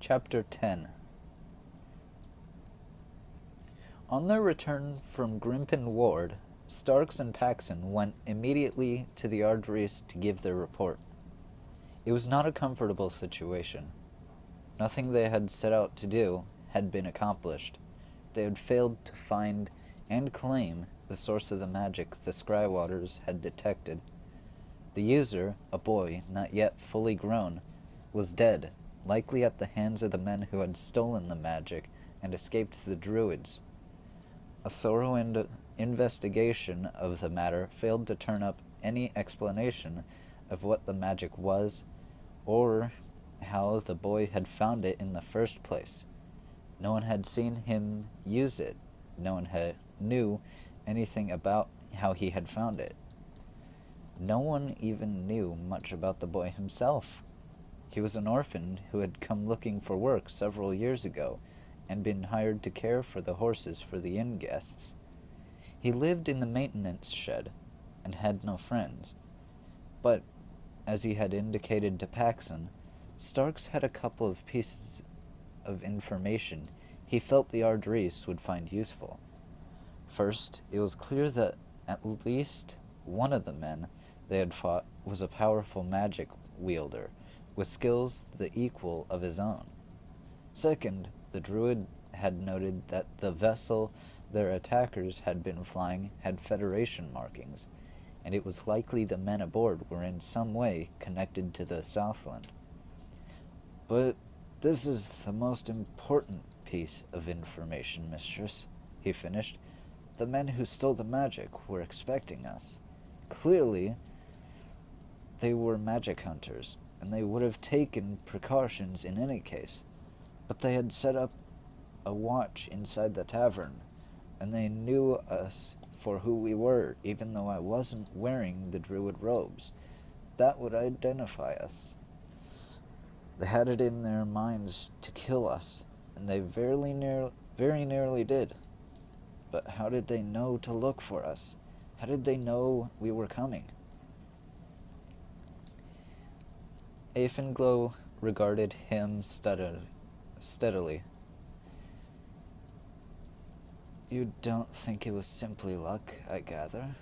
Chapter 10. On their return from Grimpen Ward, Starks and Paxson went immediately to the Arteries to give their report. It was not a comfortable situation. Nothing they had set out to do had been accomplished. They had failed to find and claim the source of the magic the Scrywaters had detected. The user, a boy not yet fully grown, was dead, likely at the hands of the men who had stolen the magic and escaped the Druids. A thorough investigation of the matter failed to turn up any explanation of what the magic was, or how the boy had found it in the first place. No one had seen him use it. No one knew anything about how he had found it. No one even knew much about the boy himself. He was an orphan who had come looking for work several years ago and been hired to care for the horses for the inn guests. He lived in the maintenance shed and had no friends. But, as he had indicated to Paxson, Starks had a couple of pieces of information he felt the Arteries would find useful. First, it was clear that at least one of the men they had fought was a powerful magic wielder, with skills the equal of his own. Second, the Druid had noted that the vessel their attackers had been flying had Federation markings, and it was likely the men aboard were in some way connected to the Southland. But this is the most important piece of information, mistress, he finished. The men who stole the magic were expecting us. Clearly, they were magic hunters, and they would have taken precautions in any case. But they had set up a watch inside the tavern, and they knew us for who we were, even though I wasn't wearing the Druid robes. That would identify us. They had it in their minds to kill us, and they very nearly did. But how did they know to look for us? How did they know we were coming? Aefenglow regarded him steadily. You don't think it was simply luck, I gather?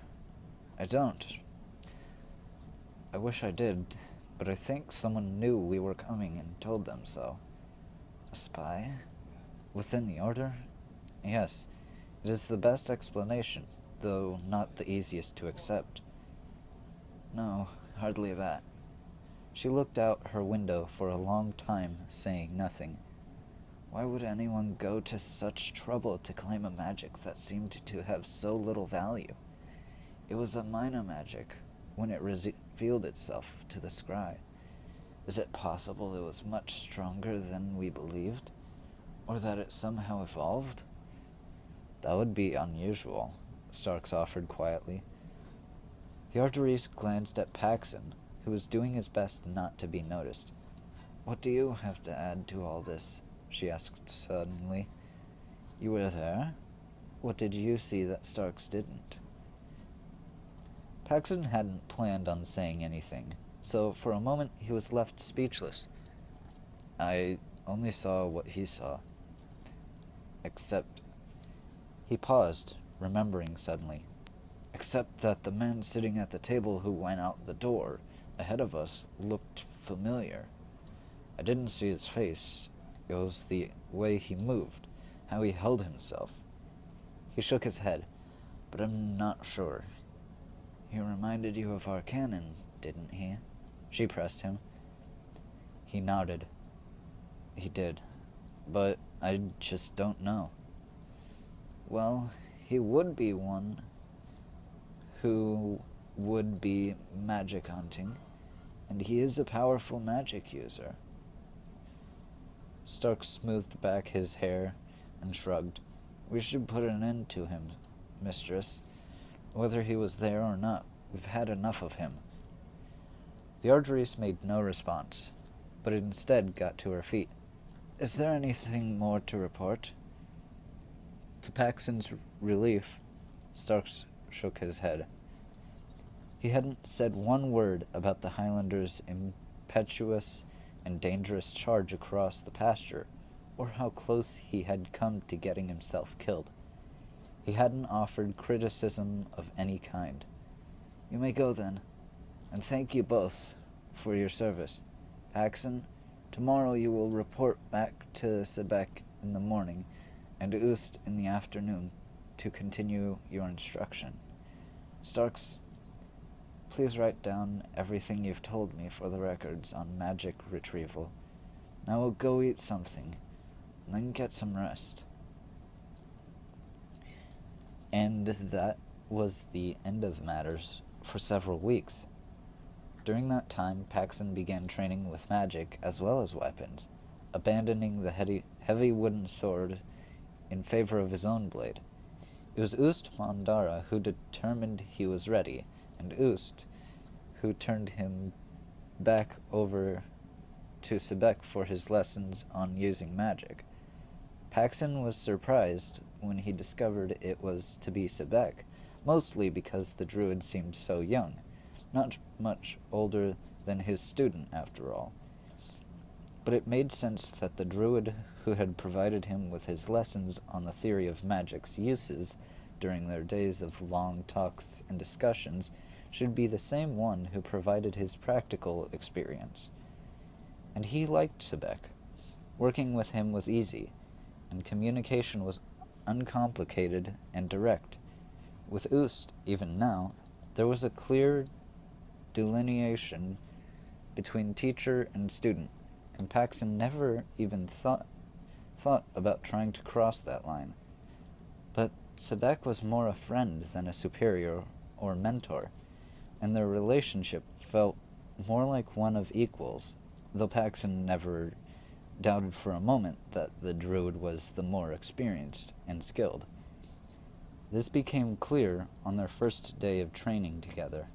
I don't. I wish I did, but I think someone knew we were coming and told them so. A spy? Within the Order? Yes, it is the best explanation, though not the easiest to accept. No, hardly that. She looked out her window for a long time, saying nothing. Why would anyone go to such trouble to claim a magic that seemed to have so little value? It was a minor magic when it revealed itself to the scry. Is it possible it was much stronger than we believed? Or that it somehow evolved? That would be unusual, Starks offered quietly. The Arteries glanced at Paxson, who was doing his best not to be noticed. What do you have to add to all this? She asked suddenly. You were there? What did you see that Starks didn't? Paxson hadn't planned on saying anything, so for a moment he was left speechless. I only saw what he saw. Except... He paused, remembering suddenly. Except that the man sitting at the table who went out the door ahead of us looked familiar. I didn't see his face. It was the way he moved, how he held himself. He shook his head, but I'm not sure. He reminded you of our canon, didn't he? She pressed him. He nodded. He did, but I just don't know. Well, he would be one who would be magic hunting, and he is a powerful magic user. Stark smoothed back his hair and shrugged. We should put an end to him, mistress. Whether he was there or not, we've had enough of him. The Arteries made no response, but instead got to her feet. Is there anything more to report? To Paxson's relief, Starks shook his head. He hadn't said one word about the Highlanders' impetuous and dangerous charge across the pasture, or how close he had come to getting himself killed. He hadn't offered criticism of any kind. "You may go then, and thank you both for your service. Paxson, tomorrow you will report back to Sebek in the morning, and Oost in the afternoon, to continue your instruction. Starks, please write down everything you've told me for the records on magic retrieval. Now we'll go eat something, and then get some rest." And that was the end of matters for several weeks. During that time, Paxson began training with magic as well as weapons, abandoning the heavy wooden sword in favor of his own blade. It was Oost Mandara who determined he was ready, and Oost who turned him back over to Sebek for his lessons on using magic. Paxson was surprised when he discovered it was to be Sebek, mostly because the Druid seemed so young, not much older than his student after all. But it made sense that the Druid who had provided him with his lessons on the theory of magic's uses during their days of long talks and discussions should be the same one who provided his practical experience. And he liked Sebek. Working with him was easy, and communication was uncomplicated and direct. With Oost, even now, there was a clear delineation between teacher and student, and Paxson never even thought about trying to cross that line. But Sebek was more a friend than a superior or mentor, and their relationship felt more like one of equals, though Paxson never doubted for a moment that the Druid was the more experienced and skilled. This became clear on their first day of training together.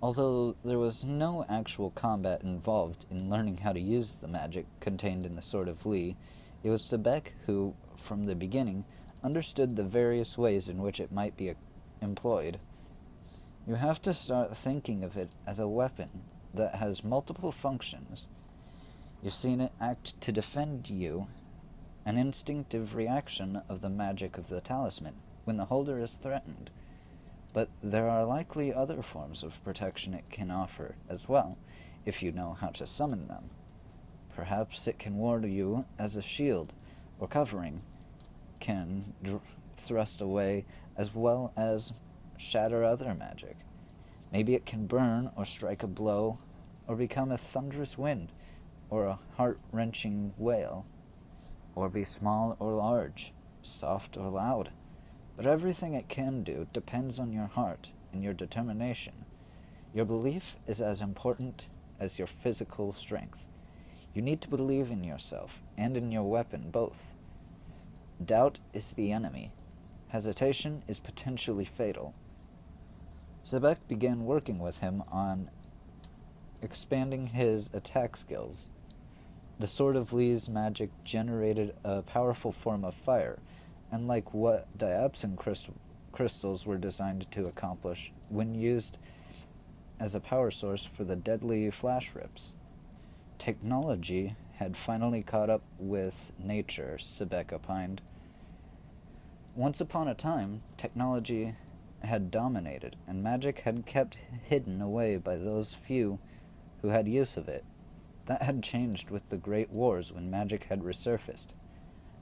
Although there was no actual combat involved in learning how to use the magic contained in the Sword of Lee, it was Sebek who, from the beginning, understood the various ways in which it might be employed. You have to start thinking of it as a weapon that has multiple functions. You've seen it act to defend you, an instinctive reaction of the magic of the talisman when the holder is threatened. But there are likely other forms of protection it can offer as well, if you know how to summon them. Perhaps it can ward you as a shield or covering, can thrust away as well as shatter other magic. Maybe it can burn or strike a blow or become a thunderous wind or a heart-wrenching wail, or be small or large, soft or loud. But everything it can do depends on your heart and your determination. Your belief is as important as your physical strength. You need to believe in yourself and in your weapon both. Doubt is the enemy. Hesitation is potentially fatal. Sebek began working with him on expanding his attack skills. The Sword of Lee's magic generated a powerful form of fire, and like what diapson crystals were designed to accomplish when used as a power source for the deadly flash rips. Technology had finally caught up with nature, Sebek opined. Once upon a time, technology had dominated, and magic had kept hidden away by those few who had use of it. That had changed with the Great Wars when magic had resurfaced.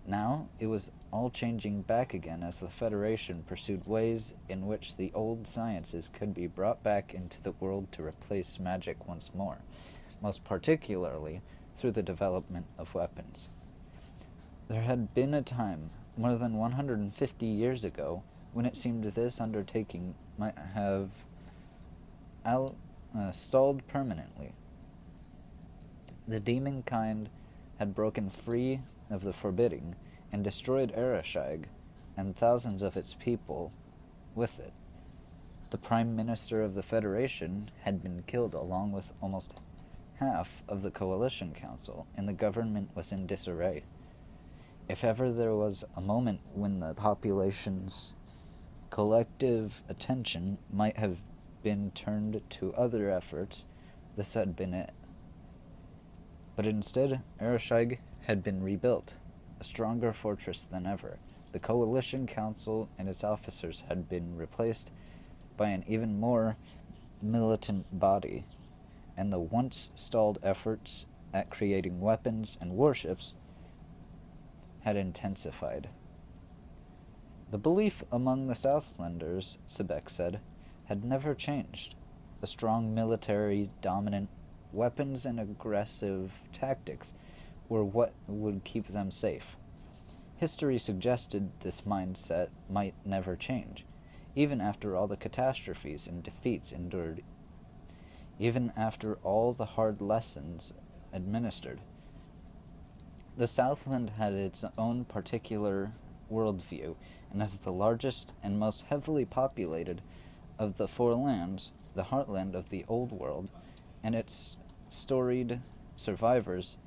Now it was all changing back again as the Federation pursued ways in which the old sciences could be brought back into the world to replace magic once more, most particularly through the development of weapons. There had been a time, more than 150 years ago, when it seemed this undertaking might have stalled permanently. The demon kind had broken free of the forbidding and destroyed Ereshag and thousands of its people with it. The Prime Minister of the Federation had been killed along with almost half of the Coalition Council, and the government was in disarray. If ever there was a moment when the population's collective attention might have been turned to other efforts, this had been it. But instead, Ereshkigal had been rebuilt, a stronger fortress than ever. The Coalition Council and its officers had been replaced by an even more militant body, and the once stalled efforts at creating weapons and warships had intensified. The belief among the Southlanders, Sebek said, had never changed. The strong military, dominant weapons, and aggressive tactics were what would keep them safe. History suggested this mindset might never change, even after all the catastrophes and defeats endured, even after all the hard lessons administered. The Southland had its own particular worldview, and as the largest and most heavily populated of the four lands, the heartland of the Old World, and its storied survivors,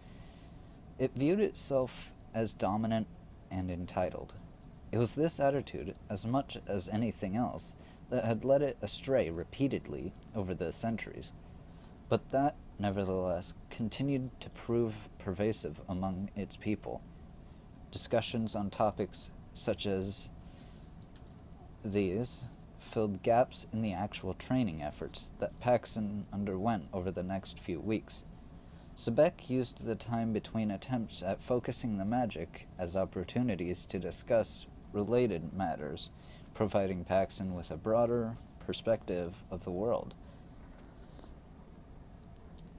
it viewed itself as dominant and entitled. It was this attitude, as much as anything else, that had led it astray repeatedly over the centuries, but that, nevertheless, continued to prove pervasive among its people. Discussions on topics such as these filled gaps in the actual training efforts that Paxson underwent over the next few weeks. Sebek used the time between attempts at focusing the magic as opportunities to discuss related matters, providing Paxson with a broader perspective of the world.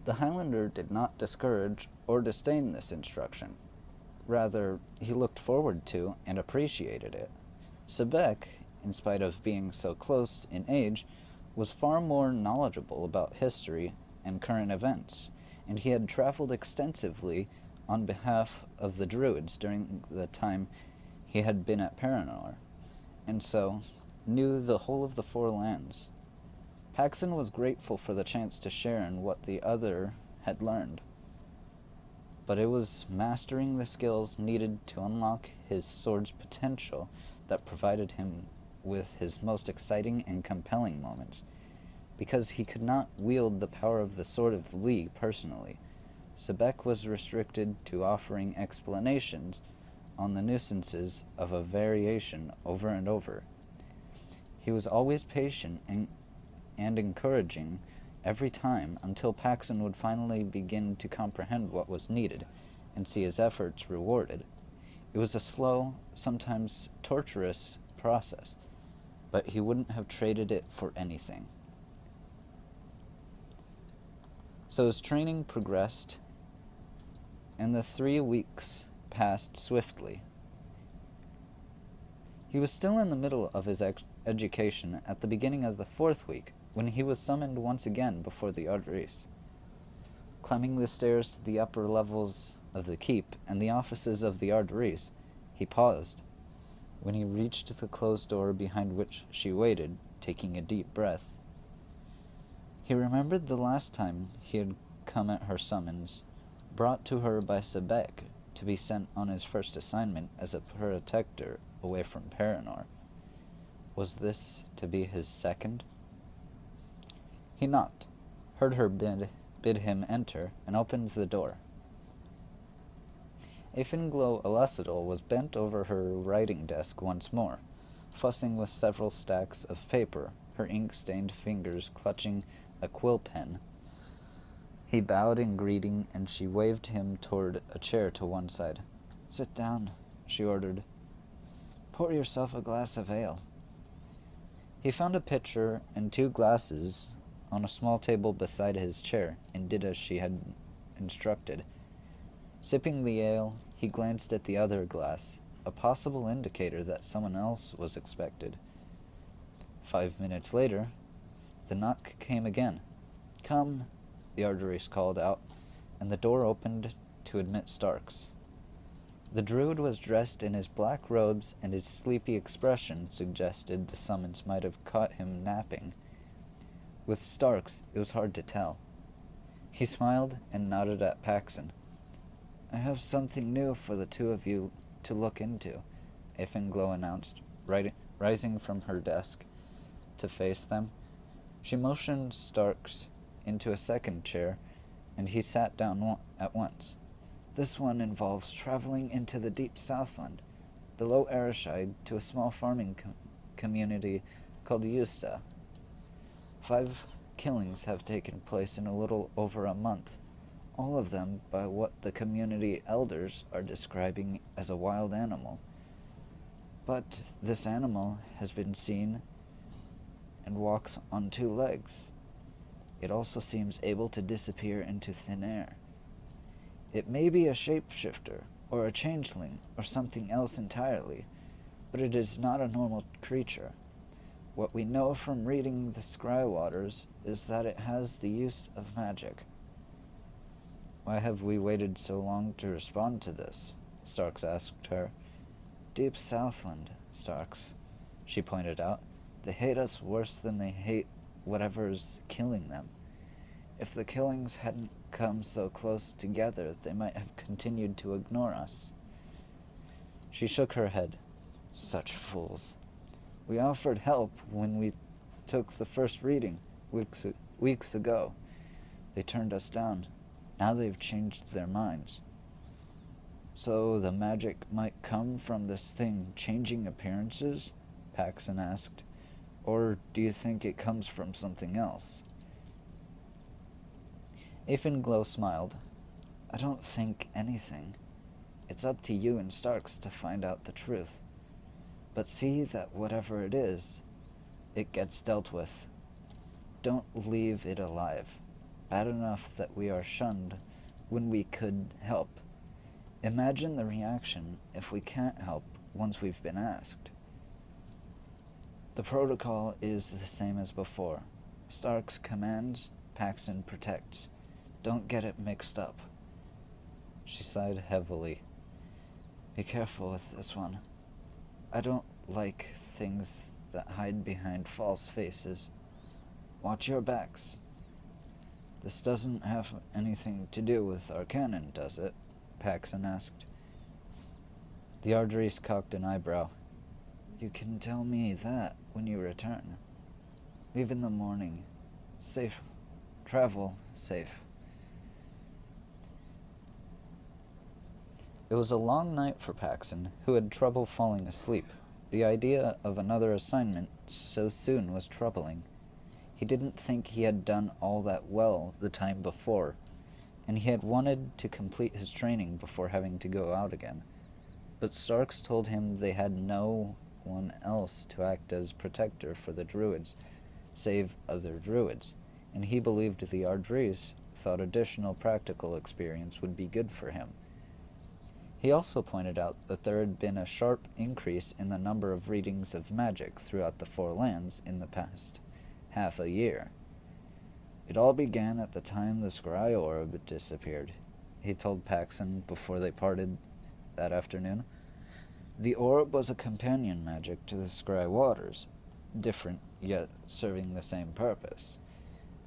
The Highlander did not discourage or disdain this instruction. Rather, he looked forward to and appreciated it. Sebek, in spite of being so close in age, was far more knowledgeable about history and current events, and he had traveled extensively on behalf of the Druids during the time he had been at Paranor, and so knew the whole of the four lands. Paxson was grateful for the chance to share in what the other had learned, but it was mastering the skills needed to unlock his sword's potential that provided him with his most exciting and compelling moments. Because he could not wield the power of the Sword of the League personally, Sebek was restricted to offering explanations on the nuisances of a variation over and over. He was always patient and encouraging every time until Paxson would finally begin to comprehend what was needed and see his efforts rewarded. It was a slow, sometimes torturous process, but he wouldn't have traded it for anything. So his training progressed, and the 3 weeks passed swiftly. He was still in the middle of his education at the beginning of the 4th week, when he was summoned once again before the Ardris. Climbing the stairs to the upper levels of the keep and the offices of the Ardris, he paused. When he reached the closed door behind which she waited, taking a deep breath, he remembered the last time he had come at her summons, brought to her by Sebek to be sent on his first assignment as a protector away from Paranor. Was this to be his second? He knocked, heard her bid him enter, and opened the door. Aefinglo Elacidal was bent over her writing desk once more, fussing with several stacks of paper, her ink-stained fingers clutching a quill pen. He bowed in greeting, and she waved him toward a chair to one side. "Sit down," she ordered. "Pour yourself a glass of ale." He found a pitcher and 2 glasses on a small table beside his chair, and did as she had instructed. Sipping the ale, he glanced at the other glass, a possible indicator that someone else was expected. 5 minutes later, the knock came again. "Come," the Ardris called out, and the door opened to admit Starks. The Druid was dressed in his black robes, and his sleepy expression suggested the summons might have caught him napping. With Starks, it was hard to tell. He smiled and nodded at Paxson. "I have something new for the 2 of you to look into," Aefinglo announced, rising from her desk to face them. She motioned Starks into a second chair and he sat down at once. This one involves traveling into the deep Southland, below Ayrshire, to a small farming community called Eusta. 5 killings have taken place in a little over a month, all of them by what the community elders are describing as a wild animal. But this animal has been seen and walks on 2 legs. It also seems able to disappear into thin air. It may be a shapeshifter, or a changeling, or something else entirely, but it is not a normal creature. What we know from reading the Scry Waters is that it has the use of magic. Why have we waited so long to respond to this? Starks asked her. Deep Southland, Starks, she pointed out. They hate us worse than they hate whatever's killing them. If the killings hadn't come so close together, they might have continued to ignore us. She shook her head. Such fools. We offered help when we took the first reading, weeks ago. They turned us down. Now they've changed their minds. So the magic might come from this thing changing appearances? Paxson asked. Or do you think it comes from something else? Glow smiled. I don't think anything. It's up to you and Starks to find out the truth. But see that whatever it is, it gets dealt with. Don't leave it alive. Bad enough that we are shunned when we could help. Imagine the reaction if we can't help once we've been asked. The protocol is the same as before. Starks commands, Paxson protects. Don't get it mixed up. She sighed heavily. Be careful with this one. I don't like things that hide behind false faces. Watch your backs. This doesn't have anything to do with our canon, does it? Paxson asked. The Ardries cocked an eyebrow. You can tell me that when you return. Leave in the morning. Safe. Travel safe. It was a long night for Paxson, who had trouble falling asleep. The idea of another assignment so soon was troubling. He didn't think he had done all that well the time before, and he had wanted to complete his training before having to go out again. But Starks told him they had no one else to act as protector for the Druids, save other Druids, and he believed the Ardries thought additional practical experience would be good for him. He also pointed out that there had been a sharp increase in the number of readings of magic throughout the 4 lands in the past half a year. It all began at the time the Scry Orb disappeared, he told Paxson before they parted that afternoon. The orb was a companion magic to the Scry Waters, different yet serving the same purpose.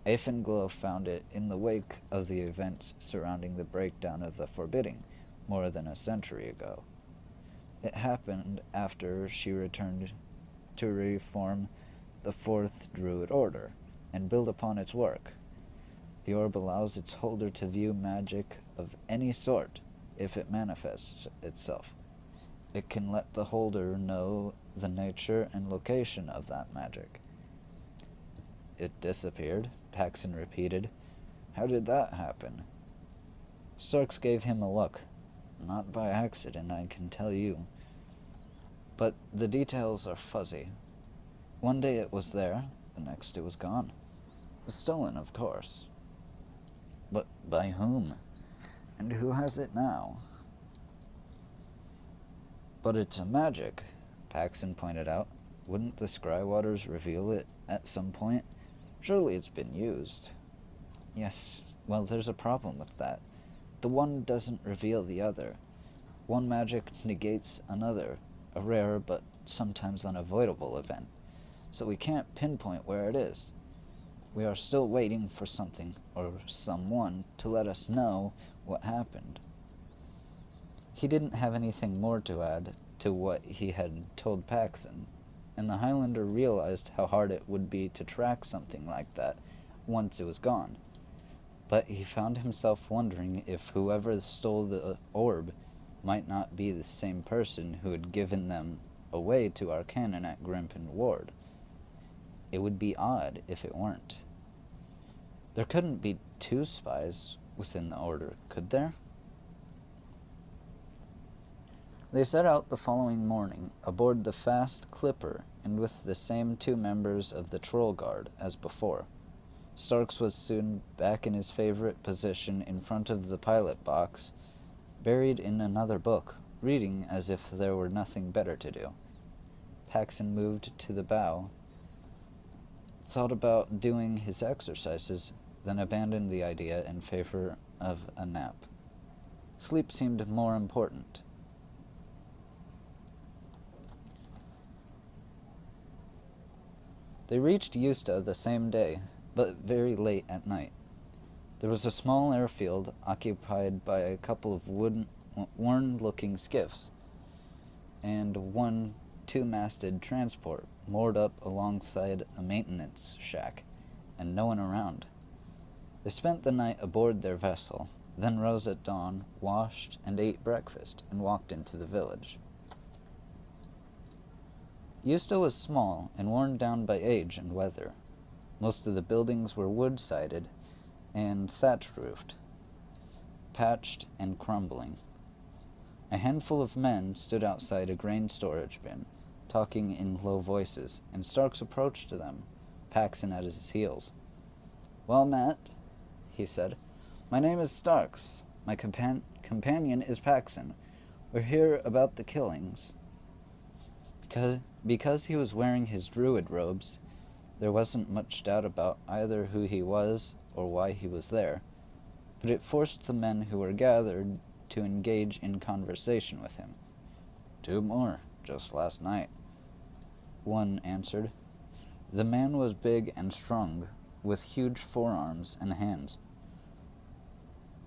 Glow found it in the wake of the events surrounding the breakdown of the Forbidding, more than a century ago. It happened after she returned to reform the 4th Druid Order and build upon its work. The orb allows its holder to view magic of any sort if it manifests itself. It can let the holder know the nature and location of that magic. It disappeared, Paxson repeated. How did that happen? Starks gave him a look. Not by accident, I can tell you. But the details are fuzzy. One day it was there, the next it was gone. Stolen, of course. But by whom? And who has it now? But it's a magic, Paxson pointed out. Wouldn't the Scry Waters reveal it at some point? Surely it's been used. Yes, well, there's a problem with that. The one doesn't reveal the other. One magic negates another, a rare but sometimes unavoidable event. So we can't pinpoint where it is. We are still waiting for something or someone to let us know what happened. He didn't have anything more to add to what he had told Paxson, and the Highlander realized how hard it would be to track something like that once it was gone. but he found himself wondering if whoever stole the orb might not be the same person who had given them away to Arcannon at Grimpen Ward. It would be odd if it weren't. There couldn't be two spies within the Order, could there? They set out the following morning aboard the fast Clipper and with the same two members of the Troll Guard as before. Starks was soon back in his favorite position in front of the pilot box, buried in another book, reading as if there were nothing better to do. Paxson moved to the bow, thought about doing his exercises, then abandoned the idea in favor of a nap. Sleep seemed more important. They reached Eusta the same day, but very late at night. There was a small airfield occupied by a couple of worn-looking skiffs, and one two-masted transport moored up alongside a maintenance shack, and no one around. They spent the night aboard their vessel, then rose at dawn, washed, and ate breakfast, and walked into the village. Eusta was small and worn down by age and weather. Most of the buildings were wood-sided and thatch-roofed, patched and crumbling. A handful of men stood outside a grain storage bin, talking in low voices, and Starks approached them, Paxson at his heels. "Well met," he said. "My name is Starks. My companion is Paxson. We're here about the killings." Because he was wearing his Druid robes, there wasn't much doubt about either who he was or why he was there, but it forced the men who were gathered to engage in conversation with him. "Two more, just last night," one answered. The man was big and strong, with huge forearms and hands.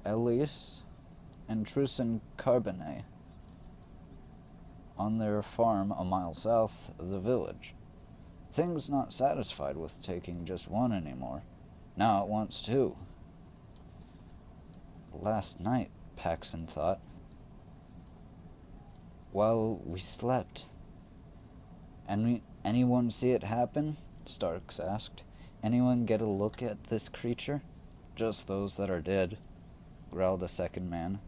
"Elise and Trusin Carbonet, on their farm a mile south of the village. Thing's not satisfied with taking just one anymore. Now it wants two." Last night, Paxson thought. While we slept. Anyone see it happen? Starks asked. Anyone get a look at this creature? "Just those that are dead," growled a second man,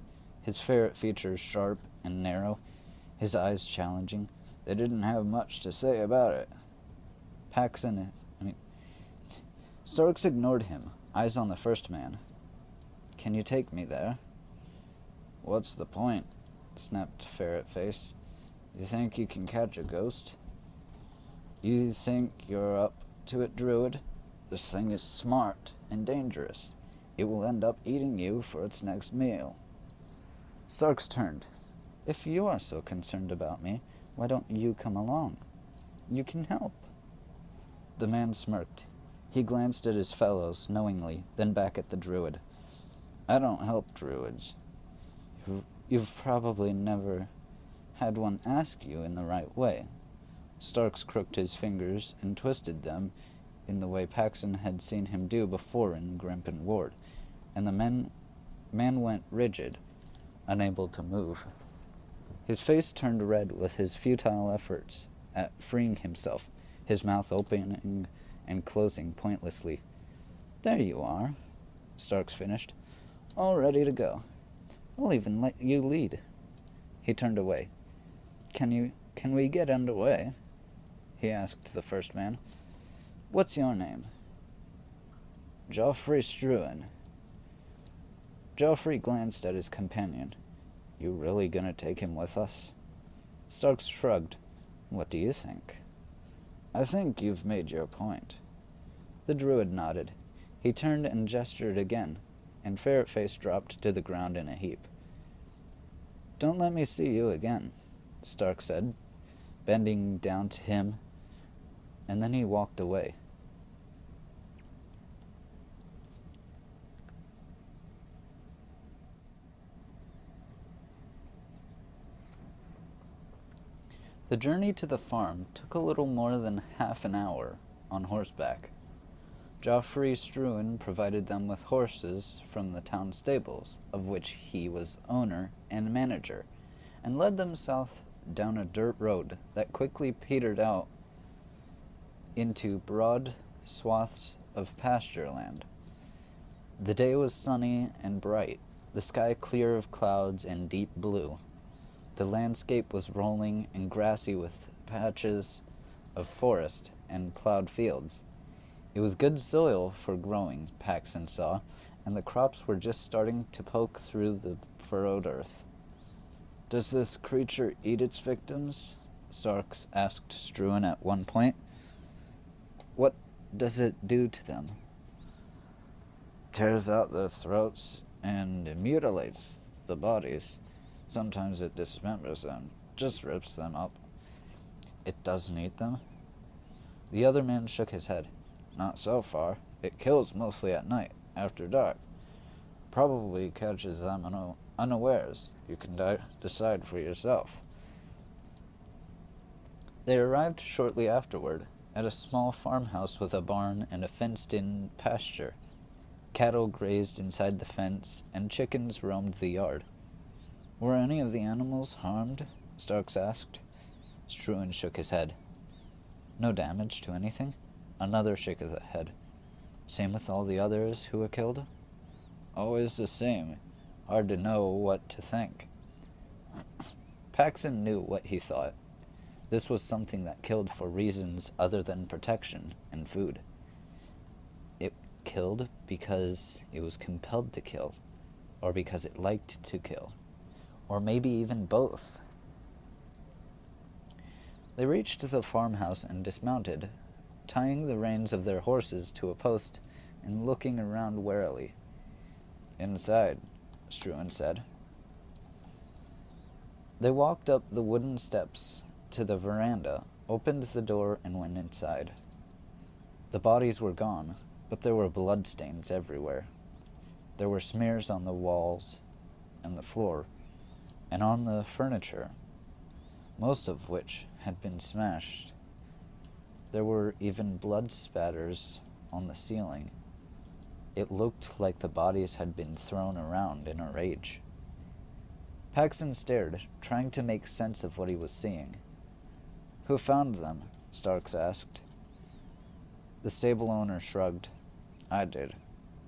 his ferret features sharp and narrow, his eyes challenging. "They didn't have much to say about it." Starks ignored him, eyes on the first man. "Can you take me there?" "What's the point?" snapped Ferret Face. "You think you can catch a ghost?" "You think you're up to it, Druid? This thing is smart and dangerous. It will end up eating you for its next meal." Starks turned. "If you are so concerned about me, why don't you come along? You can help." The man smirked. He glanced at his fellows knowingly, then back at the Druid. "I don't help Druids. You've probably never had one ask you in the right way." Starks crooked his fingers and twisted them in the way Paxson had seen him do before in Grimpen Ward, and the man went rigid, unable to move. His face turned red with his futile efforts at freeing himself, his mouth opening and closing pointlessly. "There you are," Starks finished. "All ready to go. I'll even let you lead." He turned away. Can we get underway?" he asked the first man. "What's your name?" "Joffrey Struan." Joffrey glanced at his companion. "You really gonna take him with us?" Starks shrugged. "What do you think?" "I think you've made your point." The Druid nodded. He turned and gestured again, and Ferret Face dropped to the ground in a heap. "Don't let me see you again," Stark said, bending down to him, and then he walked away. The journey to the farm took a little more than half an hour on horseback. Geoffrey Struan provided them with horses from the town stables, of which he was owner and manager, and led them south down a dirt road that quickly petered out into broad swaths of pasture land. The day was sunny and bright, the sky clear of clouds and deep blue. The landscape was rolling and grassy with patches of forest and plowed fields. It was good soil for growing, Paxson saw, and the crops were just starting to poke through the furrowed earth. "Does this creature eat its victims?" Starks asked Struan at one point. "What does it do to them?" "Tears out their throats and mutilates the bodies. Sometimes it dismembers them, just rips them up." "It doesn't eat them?" The other man shook his head. "Not so far. It kills mostly at night, after dark. Probably catches them unawares. You can decide for yourself." They arrived shortly afterward at a small farmhouse with a barn and a fenced-in pasture. Cattle grazed inside the fence, and chickens roamed the yard. "Were any of the animals harmed?" Starks asked. Struan shook his head. "No damage to anything?" Another shake of the head. "Same with all the others who were killed?" "Always the same. Hard to know what to think." Paxson knew what he thought. This was something that killed for reasons other than protection and food. It killed because it was compelled to kill, or because it liked to kill, or maybe even both. They reached the farmhouse and dismounted, tying the reins of their horses to a post and looking around warily. "Inside," Struan said. They walked up the wooden steps to the veranda, opened the door, and went inside. The bodies were gone, but there were bloodstains everywhere. There were smears on the walls and the floor, and on the furniture, most of which had been smashed. There were even blood spatters on the ceiling. It looked like the bodies had been thrown around in a rage. Paxson stared, trying to make sense of what he was seeing. "Who found them?" Starks asked. The stable owner shrugged. "I did.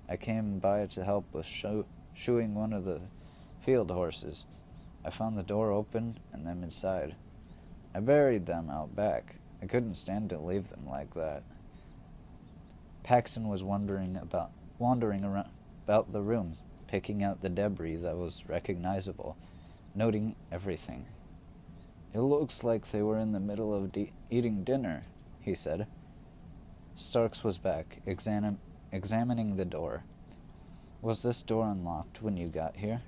I came by to help with shoeing one of the field horses. I found the door open and them inside. I buried them out back. I couldn't stand to leave them like that." Paxson was wandering around about the room, picking out the debris that was recognizable, noting everything. "It looks like they were in the middle of eating dinner," he said. Starks was back, examining the door. "Was this door unlocked when you got here?"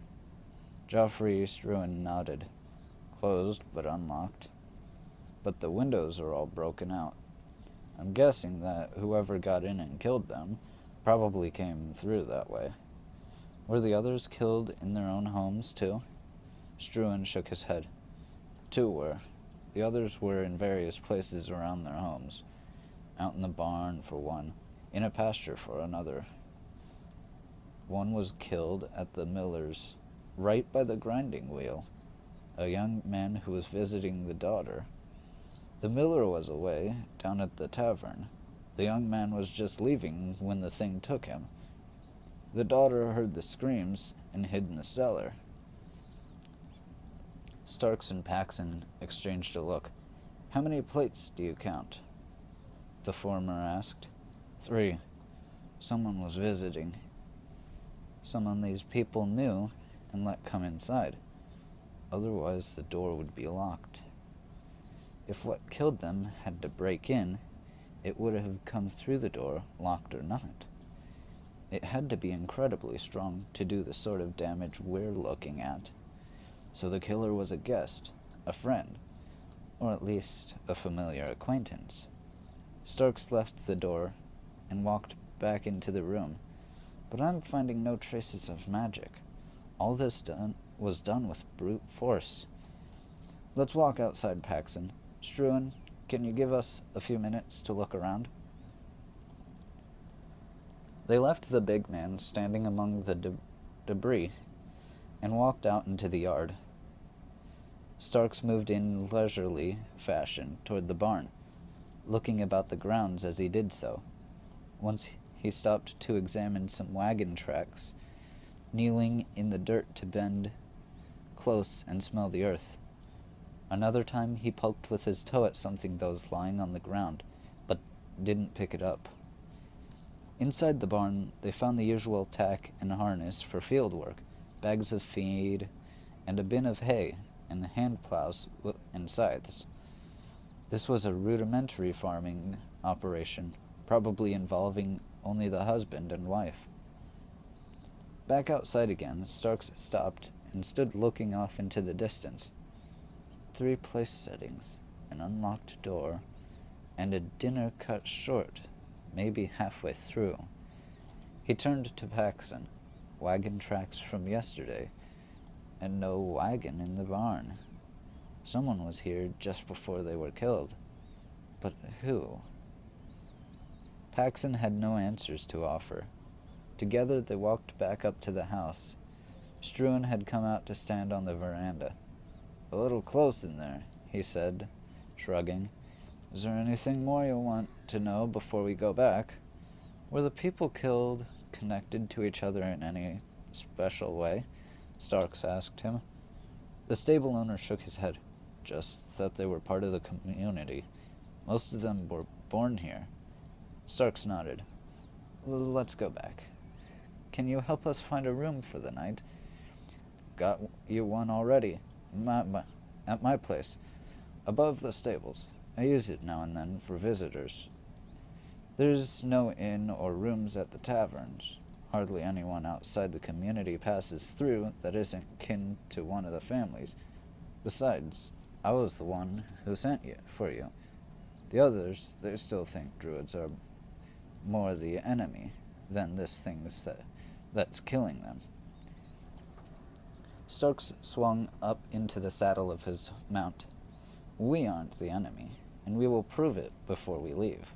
Geoffrey Struan nodded. "Closed, but unlocked. But the windows are all broken out. I'm guessing that whoever got in and killed them probably came through that way." "Were the others killed in their own homes, too?" Struan shook his head. "Two were. The others were in various places around their homes. Out in the barn for one, in a pasture for another. One was killed at the miller's, right by the grinding wheel. A young man who was visiting the daughter. The miller was away, down at the tavern. The young man was just leaving when the thing took him. The daughter heard the screams and hid in the cellar." Starks and Paxson exchanged a look. "How many plates do you count?" the former asked. "3. Someone was visiting. Someone these people knew and let come inside. Otherwise the door would be locked. If what killed them had to break in, it would have come through the door, locked or not. It had to be incredibly strong to do the sort of damage we're looking at. So the killer was a guest, a friend, or at least a familiar acquaintance." Starks left the door and walked back into the room. "But I'm finding no traces of magic. All this was done with brute force. Let's walk outside, Paxson. Struan, can you give us a few minutes to look around?" They left the big man standing among the debris and walked out into the yard. Starks moved in leisurely fashion toward the barn, looking about the grounds as he did so. Once he stopped to examine some wagon tracks, kneeling in the dirt to bend close and smell the earth. Another time he poked with his toe at something that was lying on the ground, but didn't pick it up. Inside the barn, they found the usual tack and harness for field work, bags of feed, and a bin of hay, and hand plows and scythes. This was a rudimentary farming operation, probably involving only the husband and wife. Back outside again, Starks stopped and stood looking off into the distance. 3 place settings, an unlocked door, and a dinner cut short, maybe halfway through. He turned to Paxson. Wagon tracks from yesterday, and no wagon in the barn. Someone was here just before they were killed. But who? Paxson had no answers to offer. Together they walked back up to the house. Struan had come out to stand on the veranda. "A little close in there," he said, shrugging. "Is there anything more you'll want to know before we go back? Were the people killed connected to each other in any special way?" Starks asked him. The stable owner shook his head. "Just that they were part of the community. Most of them were born here." Starks nodded. "Let's go back. Can you help us find a room for the night?" "Got you one already. At my place, above the stables. I use it now and then for visitors. There's no inn or rooms at the taverns. Hardly anyone outside the community passes through that isn't kin to one of the families. Besides, I was the one who sent for you. The others, they still think Druids are more the enemy than this thing's that's killing them." Starks swung up into the saddle of his mount. "We aren't the enemy, and we will prove it before we leave."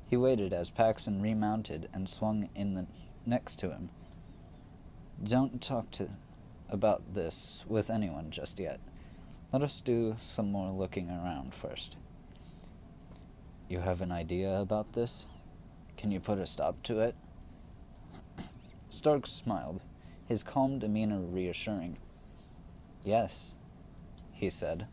He waited as Paxson remounted and swung in next to him. "Don't talk about this with anyone just yet. Let us do some more looking around first." "You have an idea about this? Can you put a stop to it?" Starks smiled, his calm demeanor reassuring. "Yes," he said.